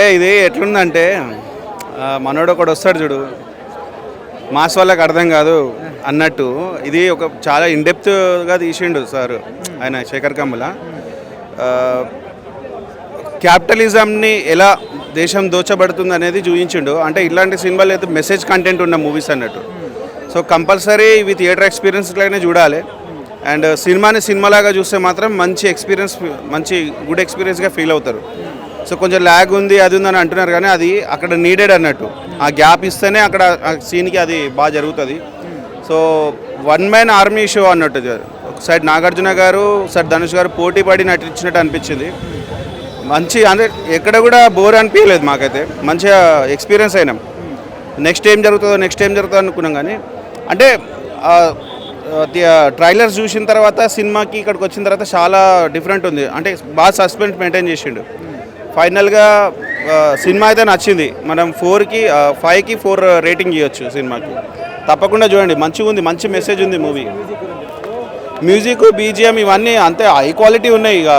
ఇది ఎట్లుందంటే మనోడు ఒకడు వస్తాడు చూడు, మాస్ వాళ్ళకి అర్థం కాదు అన్నట్టు ఇది ఒక చాలా ఇన్డెప్త్గా తీసిండు సార్ ఆయన శేఖర్ కమ్ముల. క్యాపిటలిజంని ఎలా దేశం దోచబడుతుంది అనేది చూపించిండు. అంటే ఇలాంటి సినిమాలు అయితే మెసేజ్ కంటెంట్ ఉన్న మూవీస్ అన్నట్టు. సో కంపల్సరీ ఇవి థియేటర్ ఎక్స్పీరియన్స్లోనే చూడాలి. అండ్ సినిమాని సినిమాలాగా చూస్తే మాత్రం మంచి ఎక్స్పీరియన్స్, మంచి గుడ్ ఎక్స్పీరియన్స్గా ఫీల్ అవుతారు. సో కొంచెం ల్యాగ్ ఉంది అది ఉందని అంటున్నారు, కానీ అది అక్కడ నీడెడ్ అన్నట్టు. ఆ గ్యాప్ ఇస్తేనే అక్కడ ఆ సీన్కి అది బాగా జరుగుతుంది. So one man army show అన్నట్టు. ఒక సైడ్ నాగార్జున గారు, సైడ్ ధనుష్ గారు పోటీ పడి నటించినట్టు అనిపించింది. మంచి అంటే ఎక్కడ కూడా బోర్ అనిపించలేదు మాకైతే. మంచిగా ఎక్స్పీరియన్స్ అయినాం. నెక్స్ట్ ఏం జరుగుతుందో అనుకున్నాం. కానీ అంటే ట్రైలర్స్ చూసిన తర్వాత సినిమాకి ఇక్కడికి వచ్చిన తర్వాత చాలా డిఫరెంట్ ఉంది. అంటే బాగా సస్పెన్స్ మెయింటైన్ చేసిండు. ఫైనల్గా సినిమా అయితే నచ్చింది. మనం 5కి 4 రేటింగ్ ఇవ్వచ్చు సినిమాకి. తప్పకుండా చూడండి, మంచిగా ఉంది, మంచి మెసేజ్ ఉంది మూవీ. మ్యూజిక్, బీజిఎం ఇవన్నీ అంతే హై క్వాలిటీ ఉన్నాయి. ఇక